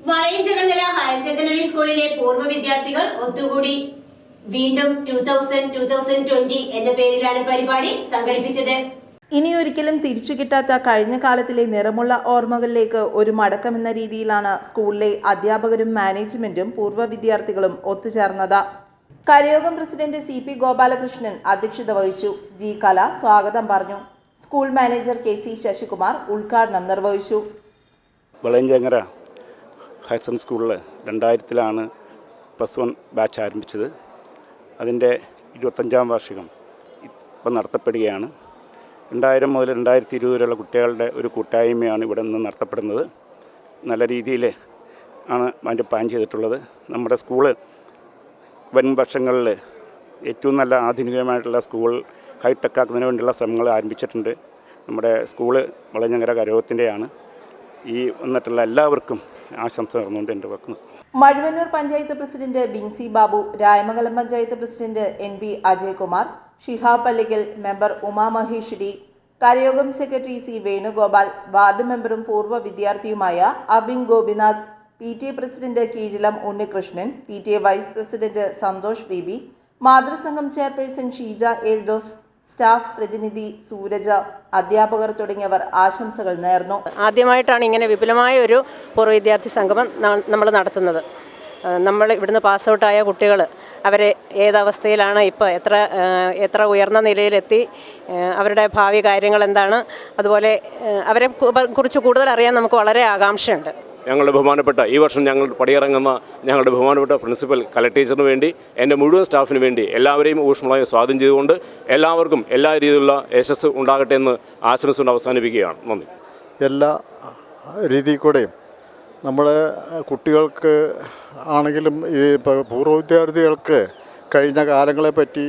Valayanchirangara higher secondary സ്കൂളിലെ പൂർവ്വ വിദ്യാർത്ഥികൾ ഒത്തുകൂടി വീണ്ടും 2020 എന്ന പേരിലാണ് പരിപാടി സംഘടിപ്പിച്ചത്. ഇനിയൊരിക്കലും തിരിച്ചു കിട്ടാത്ത കഴിഞ്ഞ കാലത്തിലെ നിറമുള്ള ഓർമ്മകളിലേക്ക് ഒരു മടക്കമെന്ന രീതിയിലാണ് സ്കൂളിലെ അധ്യാപകരും മാനേജ്മെന്റും പൂർവ്വ വിദ്യാർത്ഥികളും ഒത്തുചേർന്നത്. കരയോഗം പ്രസിഡന്റ് CP ഗോപാലകൃഷ്ണൻ അധ്യക്ഷത വഹിച്ചു. G കല സ്വാഗതം പറഞ്ഞു. സ്കൂൾ മാനേജർ KC ശശികുമാർ ഉദ്ഘാടനം നിർവഹിച്ചു. വളയഞ്ചിറങ്ങര ഹയർ സെക്കൻഡറി സ്കൂളിൽ 2000-ലാണ് +1 ബാച്ച് ആരംഭിച്ചത്. അതിൻ്റെ 25-ാം വാർഷികം ഇപ്പം നടത്തപ്പെടുകയാണ്. 2000 മുതൽ 2020 വരെയുള്ള കുട്ടികളുടെ ഒരു കൂട്ടായ്മയാണ് ഇവിടെ നിന്ന് നടത്തപ്പെടുന്നത്. നല്ല രീതിയിൽ ആണ് അതിൻ്റെ പ്ലാൻ ചെയ്തിട്ടുള്ളത്. നമ്മുടെ സ്കൂള് വരും വർഷങ്ങളിൽ ഏറ്റവും നല്ല ആധുനികമായിട്ടുള്ള സ്കൂൾ ഹൈടെക് ആക്കുന്നതിന് വേണ്ടിയുള്ള ശ്രമങ്ങൾ ആരംഭിച്ചിട്ടുണ്ട്. നമ്മുടെ സ്കൂള് വളയഞ്ചിറങ്ങര കരയോഗത്തിൻ്റെയാണ്. ഈ വന്നിട്ടുള്ള എല്ലാവർക്കും ആശംസ നേർന്നുകൊണ്ട് എൻ്റെ വാക്കുന്നത്. Mazhuvannur panchayat president Binsy Babu, Rayamangalam panchayat president NB Ajaykumar, Shihab Pallikkal, member Uma Maheshwari, കരയോഗം സെക്രട്ടറി C വേണുഗോപാൽ, വാർഡ് മെമ്പറും പൂർവ്വ വിദ്യാർത്ഥിയുമായ Abin Gopinath, PTA president Keezhilam Unnikrishnan, PTA vice president Santhosh BB, മാതൃസംഘം ചെയർപേഴ്സൺ ഷീജ എൽദോസ്, സ്റ്റാഫ് പ്രതിനിധി സൂരജ, അധ്യാപകർ തുടങ്ങിയവർ ആശംസകൾ നേർന്നു. ആദ്യമായിട്ടാണ് ഇങ്ങനെ വിപുലമായ ഒരു പൂർവ്വ വിദ്യാർത്ഥി സംഗമം നമ്മൾ നടത്തുന്നത്. നമ്മൾ ഇവിടുന്ന് പാസ് ഔട്ടായ കുട്ടികൾ അവരെ ഏതവസ്ഥയിലാണ്, ഇപ്പോൾ എത്ര ഉയർന്ന നിലയിലെത്തി, അവരുടെ ഭാവി കാര്യങ്ങൾ എന്താണ്, അതുപോലെ അവരെ കുറിച്ച് കൂടുതൽ അറിയാൻ നമുക്ക് വളരെ ആകാംക്ഷയുണ്ട്. ഞങ്ങളുടെ ബഹുമാനപ്പെട്ട ഈ വർഷം ഞങ്ങൾ പടിയിറങ്ങുന്ന ഞങ്ങളുടെ ബഹുമാനപ്പെട്ട പ്രിൻസിപ്പൽ കല ടീച്ചറിന് വേണ്ടി, എൻ്റെ മുഴുവൻ സ്റ്റാഫിന് വേണ്ടി എല്ലാവരെയും ഊഷ്മളമായി സ്വാഗതം ചെയ്തുകൊണ്ട് എല്ലാവർക്കും എല്ലാ രീതിയിലുള്ള യശസ്സ് ഉണ്ടാകട്ടെ എന്ന് ആശംസിച്ചുകൊണ്ട് അവസാനിപ്പിക്കുകയാണ്. നന്ദി. എല്ലാ രീതിയിൽ കൂടെയും നമ്മുടെ കുട്ടികൾക്ക് ആണെങ്കിലും ഈ പൂർവ്വ വിദ്യാർത്ഥികൾക്ക് കഴിഞ്ഞ കാലങ്ങളെപ്പറ്റി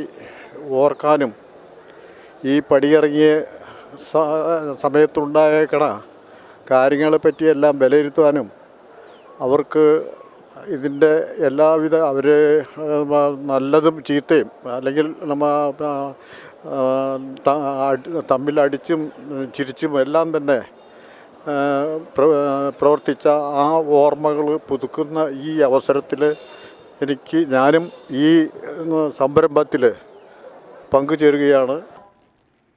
ഓർക്കാനും ഈ പടിയിറങ്ങിയ സമയത്തുണ്ടായേക്കണ കാര്യങ്ങളെപ്പറ്റിയെല്ലാം വിലയിരുത്താനും അവർക്ക് ഇതിൻ്റെ എല്ലാവിധ അവർ നല്ലതും ചീത്തയും അല്ലെങ്കിൽ തമ്മിൽ അടിച്ചും ചിരിച്ചും എല്ലാം തന്നെ പ്രവർത്തിച്ച ആ ഓർമ്മകൾ പുതുക്കുന്ന ഈ അവസരത്തിൽ ഞാനും ഈ സംരംഭത്തിൽ പങ്കുചേരുകയാണ്.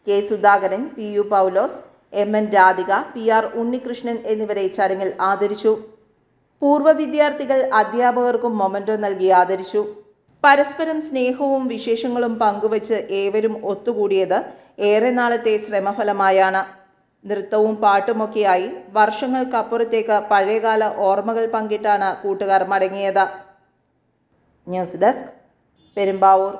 K സുധാകരൻ, PU പൗലോസ്, MN രാധിക, PR ഉണ്ണികൃഷ്ണൻ എന്നിവരെ ചടങ്ങിൽ ആദരിച്ചു. പൂർവ്വ വിദ്യാർത്ഥികൾ അധ്യാപകർക്കും മൊമെന്റോ നൽകി ആദരിച്ചു. പരസ്പരം സ്നേഹവും വിശേഷങ്ങളും പങ്കുവച്ച് ഏവരും ഒത്തുകൂടിയത് ഏറെ നാളത്തെ ശ്രമഫലമായാണ്. നൃത്തവും പാട്ടുമൊക്കെയായി വർഷങ്ങൾക്കപ്പുറത്തേക്ക് പഴയകാല ഓർമ്മകൾ പങ്കിട്ടാണ് കൂട്ടുകാർ മടങ്ങിയത്. News desk, Perumbavoor.